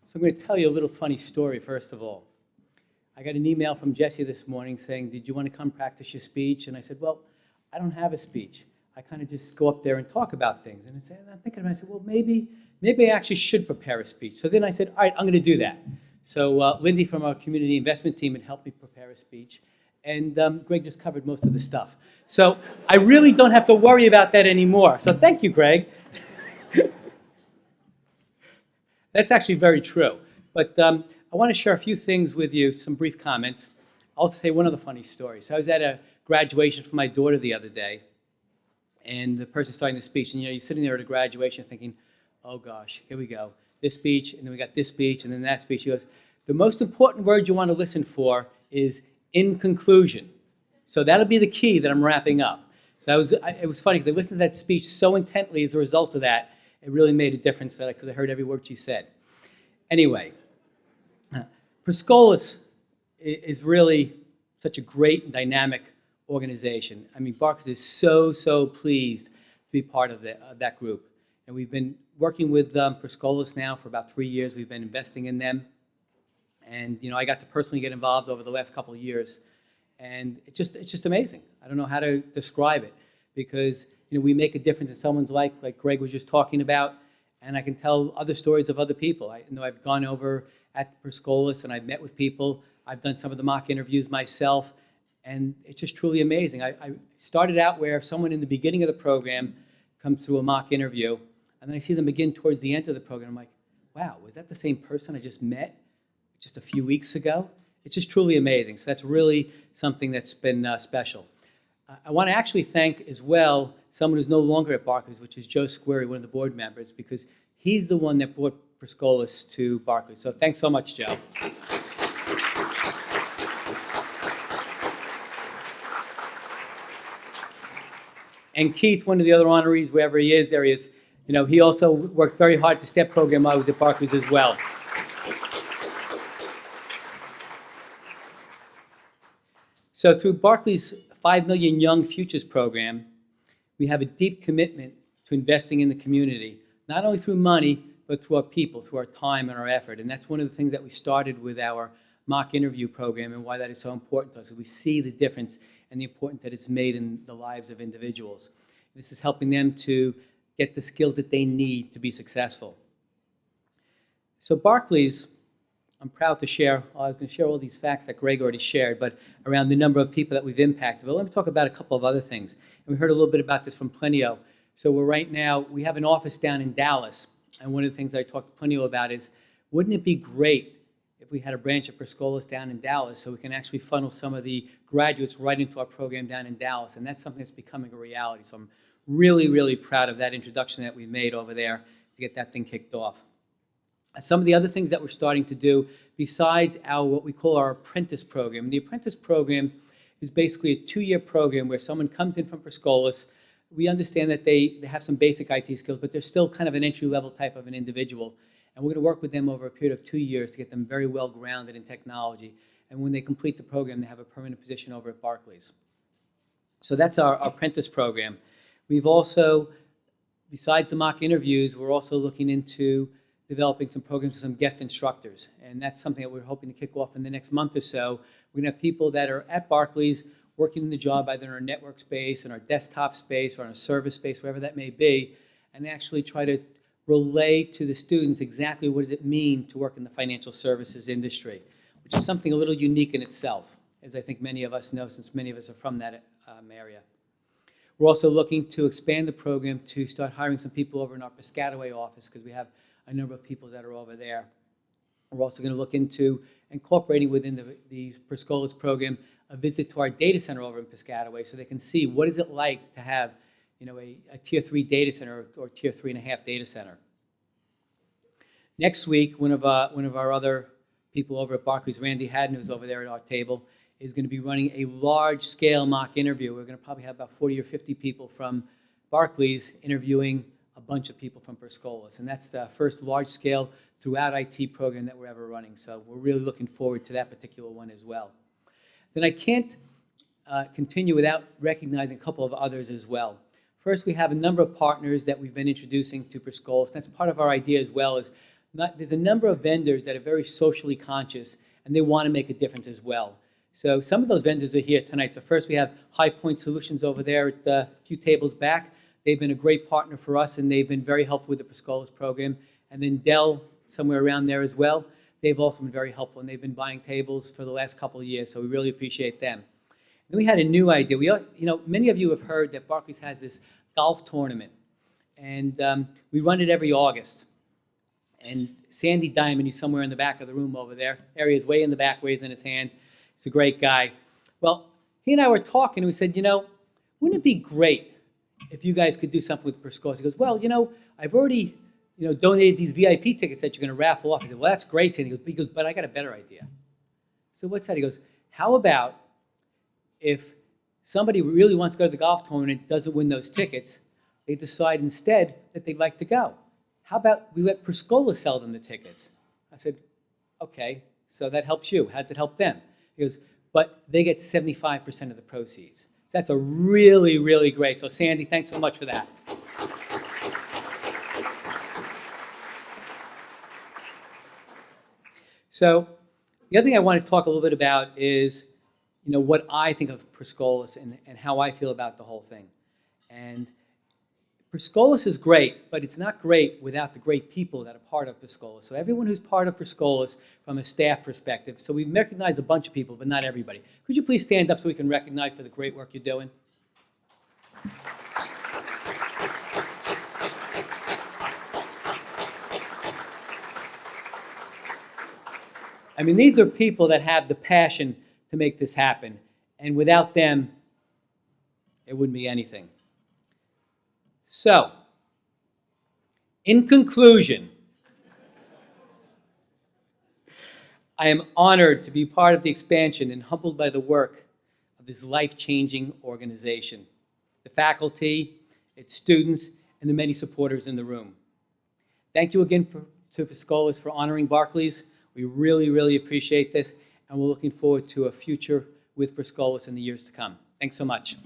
So I'm going to tell you a little funny story, first of all. I got an email from Jesse this morning saying, did you want to come practice your speech? And I said, well, I don't have a speech. I kind of just go up there and talk about things. And I'm thinking about it, I said, well, maybe I actually should prepare a speech. So then I said, all right, I'm going to do that. So Lindsay from our community investment team had helped me prepare a speech. And Greg just covered most of the stuff. So I really don't have to worry about that anymore. So thank you, Greg. That's actually very true. But I want to share a few things with you, some brief comments. I'll say one other funny story. So I was at a graduation for my daughter the other day, and the person starting the speech, and you're sitting there at a graduation thinking, oh gosh, here we go. This speech, and then we got this speech, and then that speech. She goes, the most important word you want to listen for is in conclusion. So that'll be the key that I'm wrapping up. So it was funny because I listened to that speech so intently as a result of that. It really made a difference because I heard every word she said. Anyway, Scholas is really such a great and dynamic organization. I mean, Barclays is so pleased to be part of that group. And we've been working with Scholas now for about 3 years. We've been investing in them. And, I got to personally get involved over the last couple of years. And it's just amazing. I don't know how to describe it because, we make a difference in someone's life, like Greg was just talking about, and I can tell other stories of other people. I've gone over at Scholas and I've met with people. I've done some of the mock interviews myself, and it's just truly amazing. I started out where someone in the beginning of the program comes through a mock interview, and then I see them again towards the end of the program. I'm like, wow, was that the same person I just met just a few weeks ago? It's just truly amazing. So that's really something that's been special. I want to actually thank as well someone who's no longer at Barclays, which is Joe Squarey, one of the board members, because he's the one that brought Scholas to Barclays. So thanks so much, Joe. And Keith, one of the other honorees, wherever he is, there he is. He also worked very hard to STEP program while I was at Barclays as well. So through Barclays' 5 Million Young Futures program, we have a deep commitment to investing in the community, not only through money, but through our people, through our time and our effort. And that's one of the things that we started with our mock interview program and why that is so important to us. We see the difference and the importance that it's made in the lives of individuals. This is helping them to get the skills that they need to be successful. So Barclays, I'm proud to share, I was going to share all these facts that Greg already shared, but around the number of people that we've impacted. But let me talk about a couple of other things. And we heard a little bit about this from Plenio. So we have an office down in Dallas. And one of the things I talked to Plenio about is, wouldn't it be great if we had a branch of Scholas down in Dallas so we can actually funnel some of the graduates right into our program down in Dallas? And that's something that's becoming a reality. So I'm really proud of that introduction that we've made over there to get that thing kicked off. Some of the other things that we're starting to do, besides what we call our apprentice program. The apprentice program is basically a 2-year program where someone comes in from Scholas. We understand that they have some basic IT skills, but they're still kind of an entry-level type of an individual. And we're going to work with them over a period of 2 years to get them very well grounded in technology. And when they complete the program, they have a permanent position over at Barclays. So that's our apprentice program. We've also, besides the mock interviews, we're also looking into developing some programs with some guest instructors. And that's something that we're hoping to kick off in the next month or so. We're going to have people that are at Barclays working in the job, either in our network space, in our desktop space, or in a service space, wherever that may be, and actually try to relay to the students exactly what does it mean to work in the financial services industry, which is something a little unique in itself, as I think many of us know, since many of us are from that area. We're also looking to expand the program to start hiring some people over in our Piscataway office, because we have a number of people that are over there. We're also going to look into incorporating within the Scholas program a visit to our data center over in Piscataway so they can see what is it like to have a Tier 3 data center or Tier 3.5 data center. Next week, one of our other people over at Barclays, Randy Haddon, who's over there at our table, is going to be running a large-scale mock interview. We're going to probably have about 40 or 50 people from Barclays interviewing a bunch of people from Scholas. And that's the first large-scale throughout IT program that we're ever running. So we're really looking forward to that particular one as well. Then I can't continue without recognizing a couple of others as well. First, we have a number of partners that we've been introducing to Scholas. That's part of our idea as well, is there's a number of vendors that are very socially conscious, and they want to make a difference as well. So some of those vendors are here tonight. So first we have High Point Solutions over there at a few tables back. They've been a great partner for us, and they've been very helpful with the Scholas program. And then Dell, somewhere around there as well, they've also been very helpful, and they've been buying tables for the last couple of years, so we really appreciate them. Then we had a new idea. Many of you have heard that Barclays has this golf tournament, and we run it every August. And Sandy Diamond, he's somewhere in the back of the room over there. There he is, way in the back, raising his hand. He's a great guy. Well, he and I were talking, and we said, wouldn't it be great if you guys could do something with Scholas? He goes, well, I've already, donated these VIP tickets that you're going to raffle off. I said, well, that's great, Sandy. He goes, but I got a better idea. So what's that? He goes, how about if somebody really wants to go to the golf tournament, doesn't win those tickets, they decide instead that they'd like to go. How about we let Scholas sell them the tickets? I said, okay, so that helps you. How does it help them? He goes, but they get 75% of the proceeds. So that's a really, really great. So Sandy, thanks so much for that. So the other thing I want to talk a little bit about is, what I think of Scholas and how I feel about the whole thing. And Scholas is great, but it's not great without the great people that are part of Scholas. So everyone who's part of Scholas from a staff perspective. So we've recognized a bunch of people, but not everybody. Could you please stand up so we can recognize for the great work you're doing? I mean, these are people that have the passion to make this happen. And without them, it wouldn't be anything. So, in conclusion, I am honored to be part of the expansion and humbled by the work of this life-changing organization, the faculty, its students, and the many supporters in the room. Thank you again to Scholas for honoring Barclays. We really, really appreciate this, and we're looking forward to a future with Scholas in the years to come. Thanks so much.